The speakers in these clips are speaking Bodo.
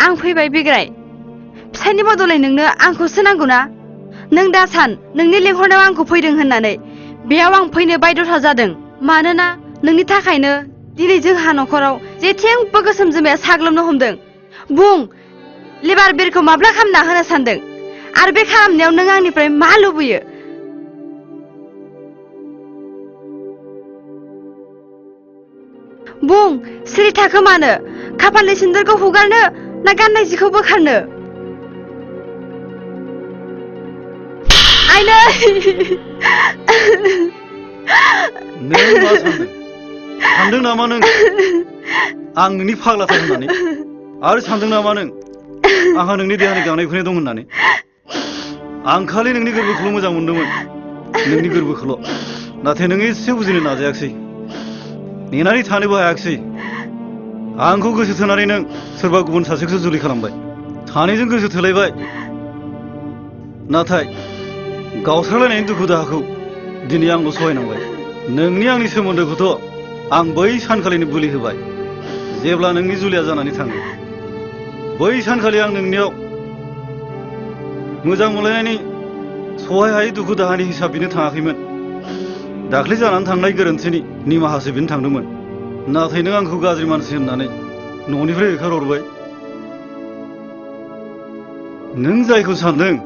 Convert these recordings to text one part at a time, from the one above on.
आं फैबाय बिग्राय फिसायनि बदलै नोंनो आंखौसो नांगौना नों दा सान नोंनि लेंहरनायाव आंखौ फैदों होननानै बेयाव आं फैनो बाध्यथा जादों मानोना नोंनि थाखायनो दिनै जोंहा नखराव जेथिंबो गोसोम जोमाया साग्लोबनो हमदों बुं लिभार बिरखौ माब्ला खालामना होनो सानदों आरो बे खालामनायाव नों आंनिफ्राय मा लुबैयो बुं सिरि थाखो मानो खाफालनि सिन्दुरखौ हुगारनो ना गाननाय जिखौ बोखारनो आइनै नों मा सानदों नामा नों आं नोंनि फाग्लाथार होननानै आरो सानदों नामा नों आंहा नोंनि देहानि गांनाय उखैनाय दं होननानै आं खालि नोंनि गोरबोखौल' मोजां मोनदोंमोन नोंनि गोरबोखौल' नाथाय नों एसे बुजिनो नाजायाखिसै नेनानै थानोबो हायाखिसै आंखौ गोसो थोनानै नों सोरबा गुबुन सासेखौसो जुलि खालामबाय सानैजों गोसो थोलायबाय नाथाय गावस्रालायनायनि दुखु दाहाखौ दिनै आंल' सहायनांबाय नोंनि आंनि सोमोन्दोखौथ' आं बै सानखालिनो बोलि होबाय जेब्ला नोंनि जुलिया जानानै थाङो बै सानखालि आं नोंनियाव मोजां मोनलायनायनि सहाय हायै दुखु दाहानि हिसाब बिनो थाङाखैमोन दाख्लै जानानै थांनाय गोरोन्थिनि निमाहासो बिनो थांदोंमोन नाथाय नों आंखौ गाज्रि मानसि होननानै न'निफ्राय होखारहरबाय नों जायखौ सानदों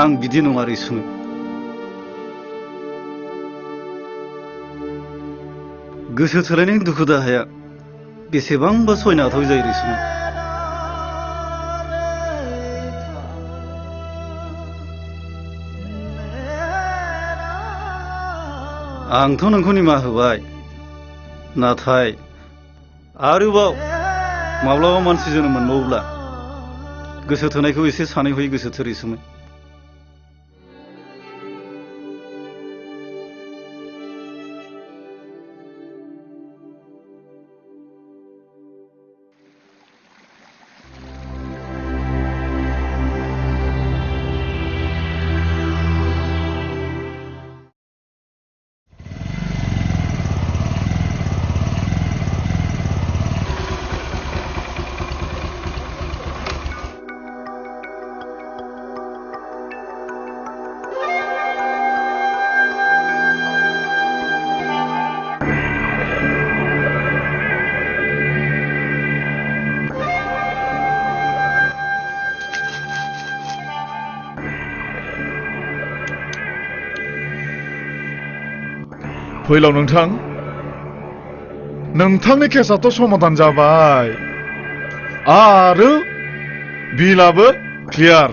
आं बिदि नङा रैसुमै गोसो थोलायनायनि दुखु दाहाया बेसेबांबा सहायनो हाथावै जायो रैसुमै आंथ' नोंखौ निमाहा होबाय नाथाय आरोबाव माब्लाबा मानसि जोनोम मोनबावोब्ला गोसो थोनायखौ एसे सानै हयै गोसो थो रैसुमै फैलाव नोंथांनि केसाथ' समाधान जाबाय आरो बिलाबो क्लियार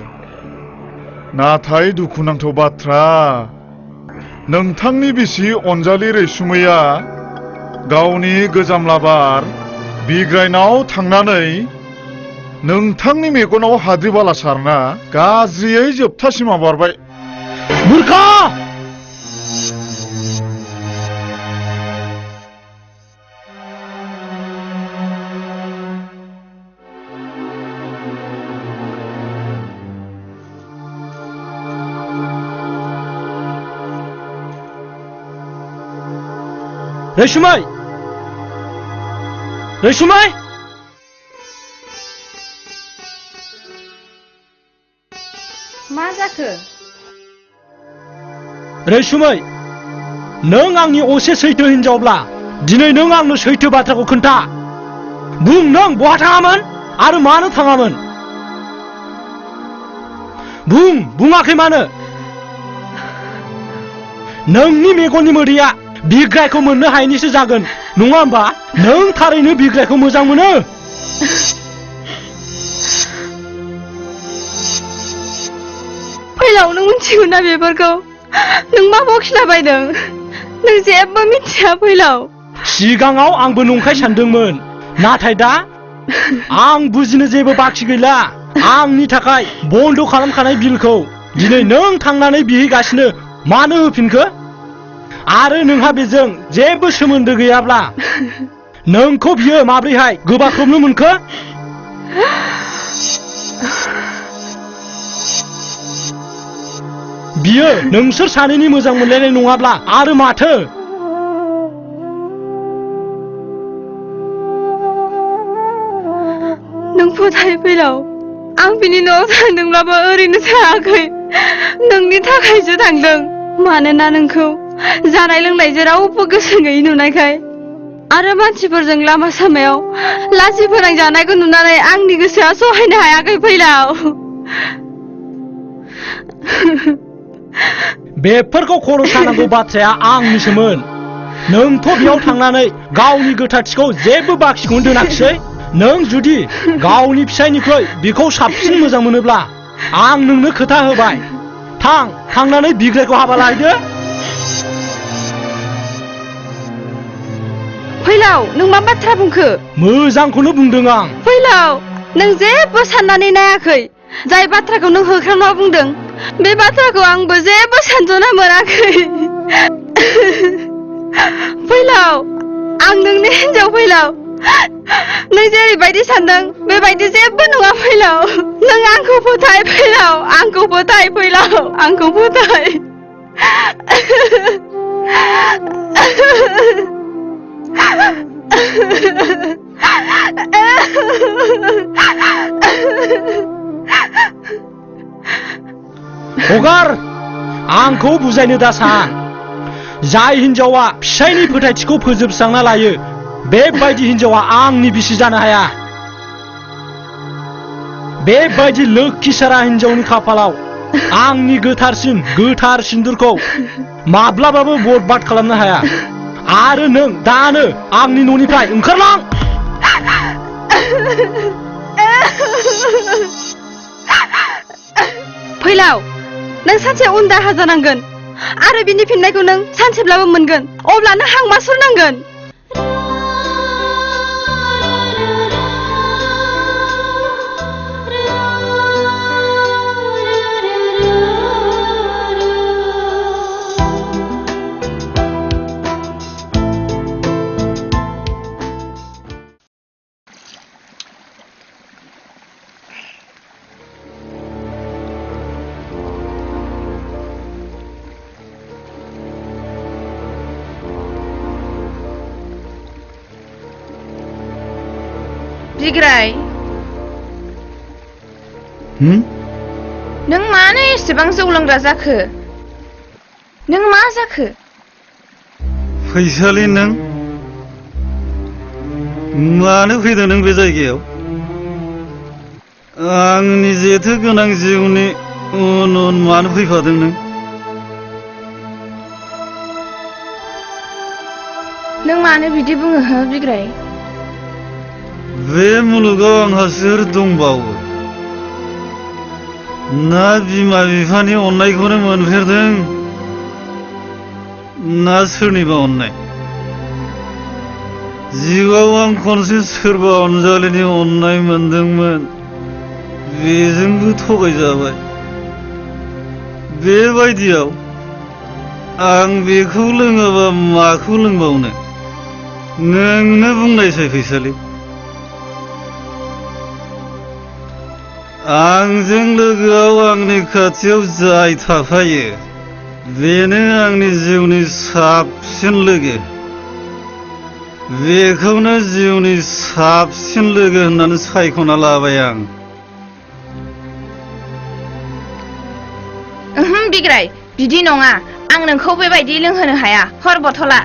नाथाय दुखुनांथाव बाथ्रा नोंथांनि बिसि अनजालि रैसुमैया गावनि गोजाम लाबार बिग्रायनाव थांनानै नोंथांनि मेगनाव हाद्रि बाला सारना गाज्रियै जोबथासिमा बारबाय मूर्खा रैसुमै रैसुमै मा जाखो रैसुमै नों आंनि असे सैथो हिनजावब्ला दिनै नों आंनो सैथो बाथ्राखौ खोन्था बुं नों बहा थाङामोन आरो मानो थाङामोन बुङाखै मानो नोंनि मेगननि मोदैया बिग्रायखौ मोननो हायैनिसो जागोन नङा होमबा नों थारैनो बिग्रायखौ मोजां मोनो फैलाव नों मिथिगौ ना बेफोरखौ नों मा बखिला बायदों नों जेबो मिथिया फैलाव सिगाङाव आंबो नंखाय सानदोंमोन नाथाय दा आं बुजिनो जेबो बाखि गैला आंनि थाखाय बन्द खालामखानाय बिलखौ दिनै नों थांनानै बिहैगासिनो मानो होफिनखो आरो नोंहा बेजों जेबो सोमोन्दो गैयाब्ला नोंखौ बियो माब्रैहाय गोबाख्रबनो मोनखो बियो नोंसोर सानैनि मोजां मोनलायनाय नङाब्ला आरो माथो नों फोथाय फैलाव आं बिनि न'आव थांदोंब्लाबो ओरैनो थाङाखै नोंनि थाखायसो थांदों मानोना नोंखौ जानाय लोंनाय जेरावबो गोसो गैयै नुनायखाय आरो मानसिफोरजों लामा सामायाव लाजि फोनांजानायखौ नुनानै आंनि गोसोआ सहायनो हायाखै फैलाव बेफोरखौ खर' सानांगौ बाथ्राया आंनिसोमोन नोंथ' बेयाव थांनानै गावनि गोथारथिखौ जेबो बाखिखौनो दोनाखिसै नों जुदि गावनि फिसायनिख्रुइ बिखौ साबसिन मोजां मोनोब्ला आं नोंनो खोथा होबाय थांनानै बिग्रायखौ हाबा लाहैदो फैलाव नों मा बाथ्रा बुंखो मोजांखौनो बुंदों आं फैलाव नों जेबो साननानै नायाखै जाय बाथ्राखौ नों होख्रांना बुंदों बे बाथ्राखौ आंबो जेबो सानजना मोनाखै फैलाव आं नोंनि हिनजाव फैलाव नों जेरैबायदि सानदों बेबायदि जेबो नङा फैलाव नों आंखौ फोथाय फैलाव आंखौ फोथाय फैलाव आंखौ फोथाय हगार आंखौ बुजायनो दा सान जाय हिनजावा फिसायनि फोथायथिखौ फोजोबस्रांना लायो बेबायदि हिनजावा आंनि बिसि जानो हाया बेबायदि लोखि सारा हिनजावनि खाफालाव आंनि गोथार सिन्दुरखौ माब्लाबाबो बरबाद खालामनो हाया आरो नों दानो आंनि न'निफ्राय ओंखारलां फैलाव नों सानसे उनदाहा जानांगोन आरो बिनि फिननायखौ नों सानसेब्लाबो मोनगोन अब्ला नों हां मासुरनांगोन बिग्राय नों मानो एसेबां जौ लोंग्रा जाखो नों मा जाखो फैसालि नों मानो फैदों नों बे जायगायाव आंनि जेथो गोनां जिउनि उन मानो फैफादों नों मानो बिदि बुङो हो बिग्राय बे मुलुगाव आंहा सोर दंबावो ना बिमा बिफानि अननायखौनो मोनफेरदों ना सोरनिबा अननाय जिउआव आं खनसे सोरबा अनजालिनि अननाय मोनदोंमोन बेजोंबो थगायजाबाय बेबायदियाव आं बेखौ लोङाबा माखौ लोंबावनो नोंनो बुंनायसै फैसालि आंजों लोगोआव आंनि खाथियाव जाय थाफायो बेनो आंनि जिउनि साबसिन लोगो बेखौनो जिउनि साबसिन लोगो होननानै सायख'ना लाबाय आं बिग्राय बिदि नङा आं नोंखौ बेबायदि लोंहोनो हाया हर बथला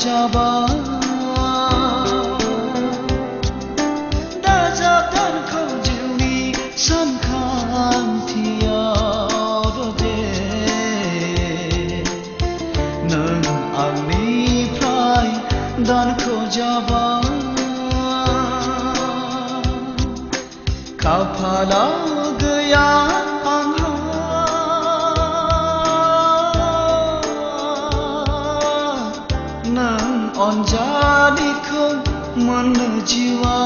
जाबा दाजाबदानखौ जिउनि सानखांथियाव दे नों आंनिफ्राय दानखौ जाबा खाफालाव गैया आंहा नों अनजालिखौ मोननो जिउआ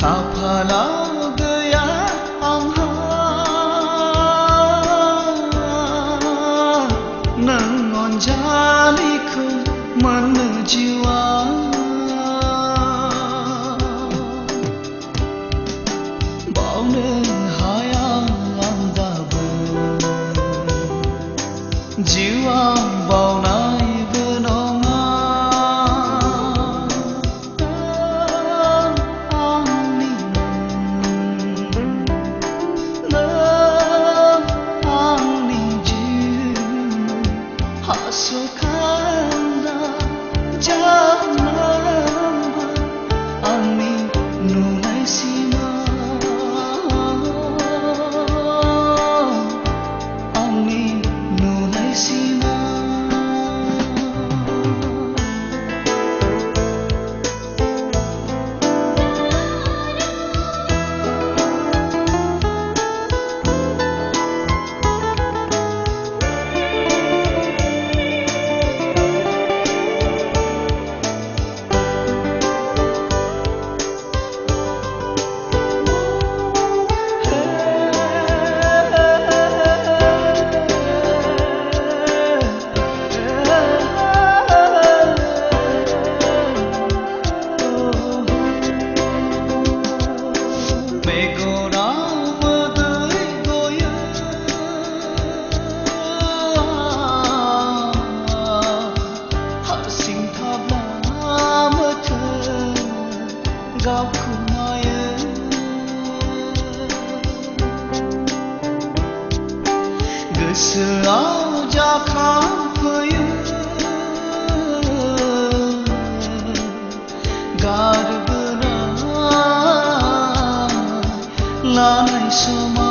खाफालाव गैया आंहा नों अनजालिखौ मोननो जिउआ बावनो हाया आं दाबो जिउआ बावनायबो नङा आंनि नों आंनि जिउ हासखान्दा जानांबा आंनि नुनाय सिमा आंनि नुनाय सिमा गोसोआव जाखांफैयो गारबोना लानाय समा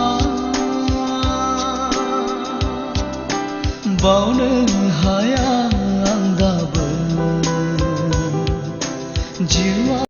बावनो हाया आं दाबो जिउआ